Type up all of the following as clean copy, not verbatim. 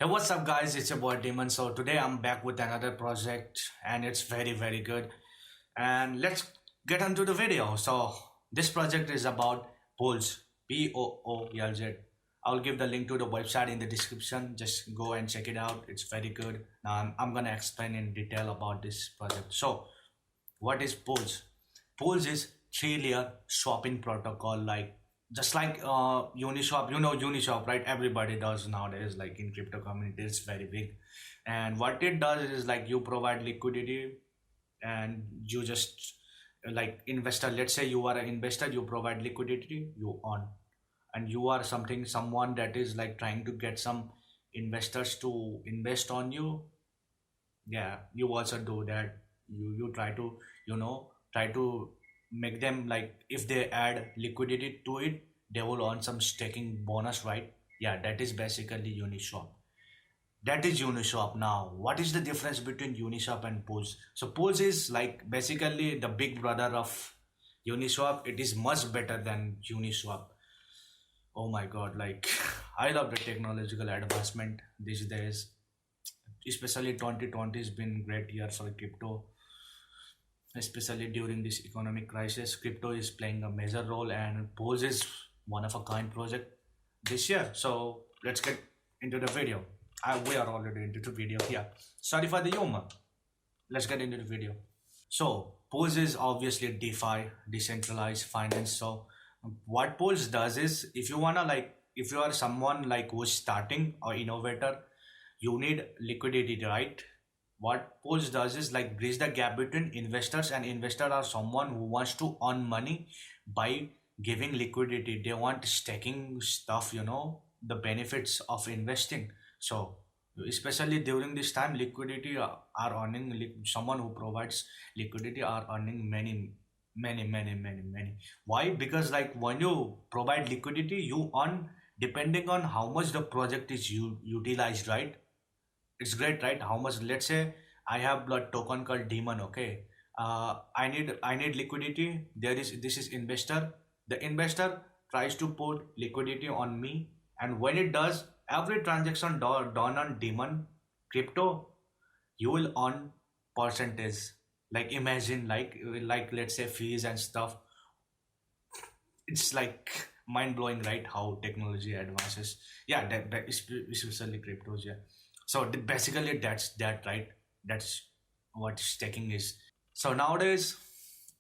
Hey, what's up, guys? It's your boy Dmon. So today I'm back with another project, and it's very good. And let's get onto the video. So this project is about Poolz, Poolz. I'll give the link to the website in the description. Just go and check it out. It's very good. Now I'm gonna explain in detail about this project. So what is Poolz? Poolz is three-layer swapping protocol, like just like Uniswap. You know Uniswap, right? Everybody does nowadays. Like in crypto community, it's very big. And what it does is like you provide liquidity, and you just like investor. Let's say you are an investor, you provide liquidity, you earn, and you are someone that is like trying to get some investors to invest on you. Yeah, you also do that. You try to try to make them, like, if they add liquidity to it, they will earn some staking bonus, right? Yeah, that is basically Uniswap. That is Uniswap. Now what is the difference between Uniswap and Pools? So Pools is like basically the big brother of Uniswap. It is much better than Uniswap. Oh my god, like I love the technological advancement these days. Especially 2020 has been great year for crypto, especially during this economic crisis. Crypto is playing a major role, and Pose is one of a kind project this year. So let's get into the video. We are already into the video here. Sorry for the humor. Let's get into the video. So Pose is obviously DeFi, decentralized finance. So what Pose does is, if you wanna, like, if you are someone like who's starting or innovator, you need liquidity, right? What Pools does is like bridge the gap between investors, and investor are someone who wants to earn money by giving liquidity. They want staking stuff, the benefits of investing. So especially during this time, liquidity are earning, someone who provides liquidity are earning many. Why? Because like when you provide liquidity, you earn depending on how much the project is utilized, right? It's great, right? How much? Let's say I have blood token called Dmon. Okay, I need liquidity. This is investor. The investor tries to put liquidity on me, and when it does, every transaction done on Dmon crypto, you will earn percentage. Like imagine, like let's say fees and stuff. It's like mind blowing, right? How technology advances. Yeah, that especially cryptos. Yeah. So basically, that's that, right? That's what staking is. So nowadays,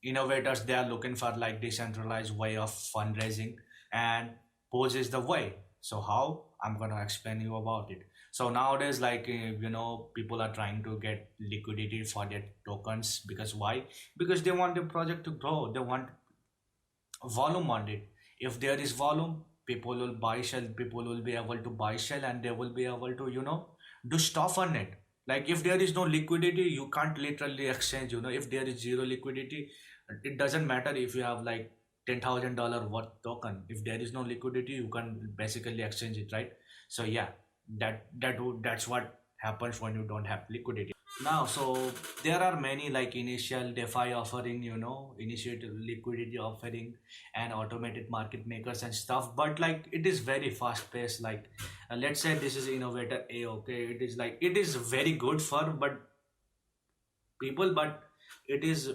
innovators, they are looking for like decentralized way of fundraising, and Pose is the way. So how? I'm gonna explain you about it. So nowadays, like people are trying to get liquidity for their tokens, because why? Because they want the project to grow. They want volume on it. If there is volume, people will buy shell. People will be able to buy shell, and they will be able to do stuff on it. Like if there is no liquidity, you can't literally exchange. If there is zero liquidity, it doesn't matter if you have like $10,000 worth token. If there is no liquidity, you can basically exchange it, right? So yeah, that's what happens when you don't have liquidity. Now, so there are many like initial DeFi offering, initiative liquidity offering, and automated market makers and stuff. But like it is very fast paced. Like let's say this is innovator A. Okay, it is like it is very good for people, but it is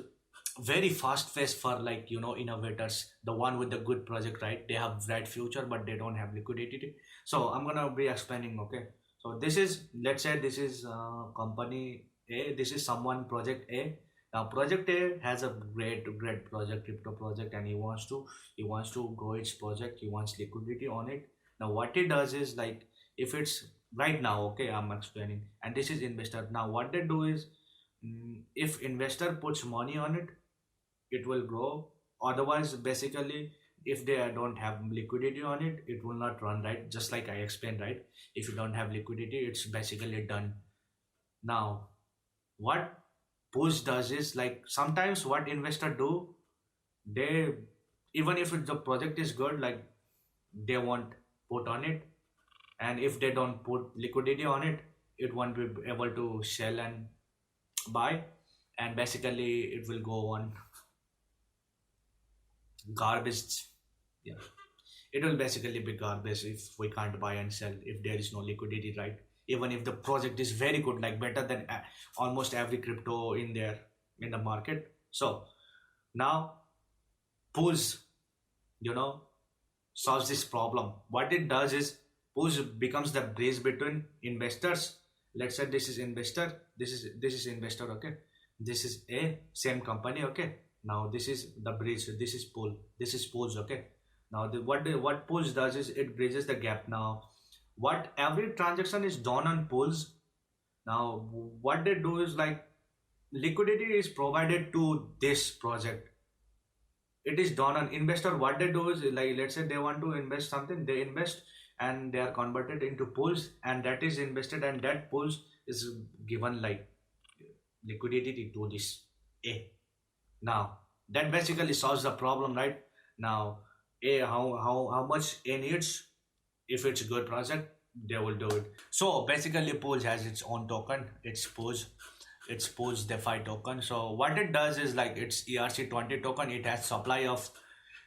very fast paced for like innovators, the one with the good project, right? They have bright future, but they don't have liquidity. So I'm gonna be explaining. Okay, so this is, let's say this is company A. This is someone project A. Now project A has a great project, crypto project, and he wants to grow its project. He wants liquidity on it. Now what he does is like, if it's right now, okay, I'm explaining, and this is investor. Now what they do is, if investor puts money on it, it will grow. Otherwise, basically, if they don't have liquidity on it, it will not run, right? Just like I explained, right? If you don't have liquidity, it's basically done. Now what push does is like, sometimes what investor do, they, even if the project is good, like they won't put on it, and if they don't put liquidity on it, it won't be able to sell and buy, and basically it will go on garbage. Yeah, it will basically be garbage if we can't buy and sell, if there is no liquidity, right? even if the project is very good, like better than almost every crypto in there in the market. So now Pools, you know, solves this problem. What it does is Pools becomes the bridge between investors. Let's say this is investor, this is investor, okay. This is a same company, okay. Now this is the bridge. This is Pool. This is Pools, okay. Now what Pools does is it bridges the gap. Now what every transaction is done on Pools. Now what they do is like liquidity is provided to this project. It is done on investor. What they do is like, let's say they want to invest something, they invest and they are converted into pools, and that is invested, and that pools is given like liquidity to this A. Now that basically solves the problem, right? Now A, how much A needs. If it's a good project, they will do it. So basically Pools has its own token. It's Pools DeFi token. So what it does is like it's ERC20 token. It has supply of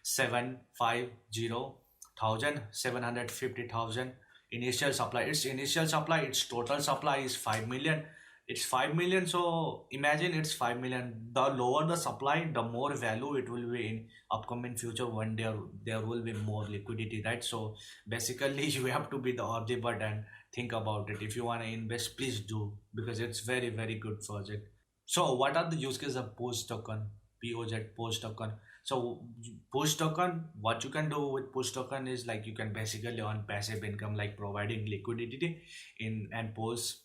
750,000 initial supply. Its initial supply, its total supply is 5 million. It's 5 million. So imagine it's 5 million. The lower the supply, the more value it will be in upcoming future when there will be more liquidity, right? So basically you have to be the observer and think about it. If you want to invest, please do, because it's very very good project. So what are the use cases of post token? POZ post token. So post token, what you can do with post token is like you can basically earn passive income, like providing liquidity in and post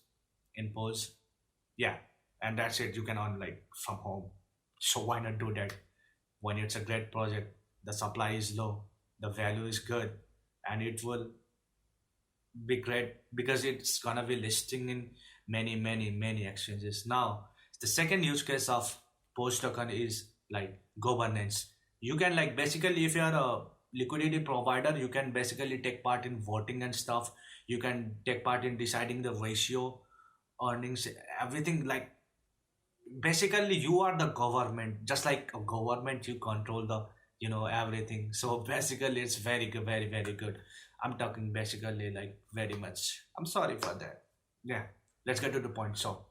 in post. Yeah, and that's it. You can earn like from home. So why not do that when it's a great project? The supply is low, the value is good, and it will be great because it's gonna be listing in many exchanges. Now the second use case of post token is like governance. You can like basically, if you are a liquidity provider, you can basically take part in voting and stuff. You can take part in deciding the ratio, earnings, everything. Like basically you are the government, just like a government, you control the everything. So basically it's very good, very very good. I'm talking basically like very much. I'm sorry for that. Yeah, let's get to the point. So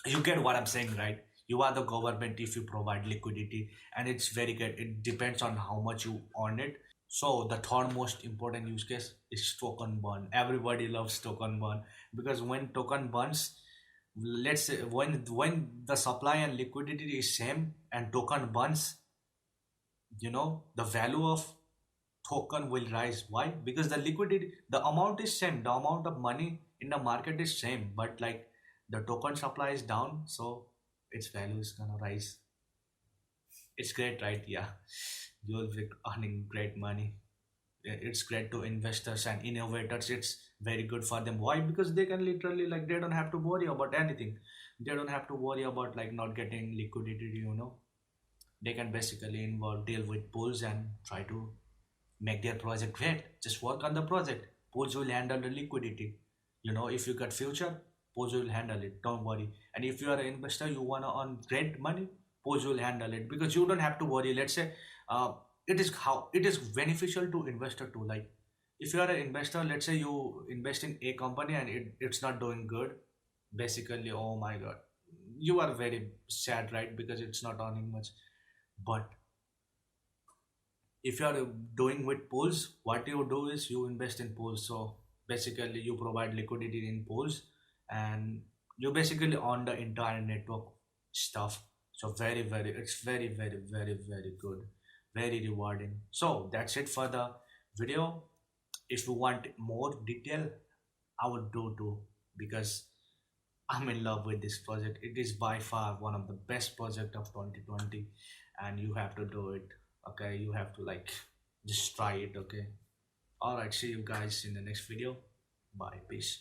you get what I'm saying, right? You are the government if you provide liquidity, and it's very good. It depends on how much you earn it. So the third most important use case is token burn. Everybody loves token burn because when token burns, let's say when the supply and liquidity is same and token burns, the value of token will rise. Why? Because the liquidity, the amount is same, the amount of money in the market is same, but like the token supply is down, so its value is gonna rise. It's great, right? Yeah, you'll be earning great money. It's great to investors and innovators. It's very good for them. Why? Because they can literally, like, they don't have to worry about anything. They don't have to worry about like not getting liquidity. They can basically involve deal with pools and try to make their project great. Just work on the project. Pools will handle the liquidity. If you got future, Pools will handle it. Don't worry. And if you are an investor, you wanna earn great money, Pools will handle it, because you don't have to worry. Let's say, it is beneficial to investor too. Like if you are an investor, let's say you invest in a company and it's not doing good. Basically, oh my god, you are very sad, right? Because it's not earning much. But if you are doing with pools, what you do is you invest in pools. So basically you provide liquidity in pools, and you basically own the entire network stuff. So it's very good, very rewarding. So that's it for the video. If you want more detail, I would do too, because I'm in love with this project. It is by far one of the best project of 2020, and you have to do it. Okay, you have to like just try it. Okay. All right. See you guys in the next video. Bye. Peace.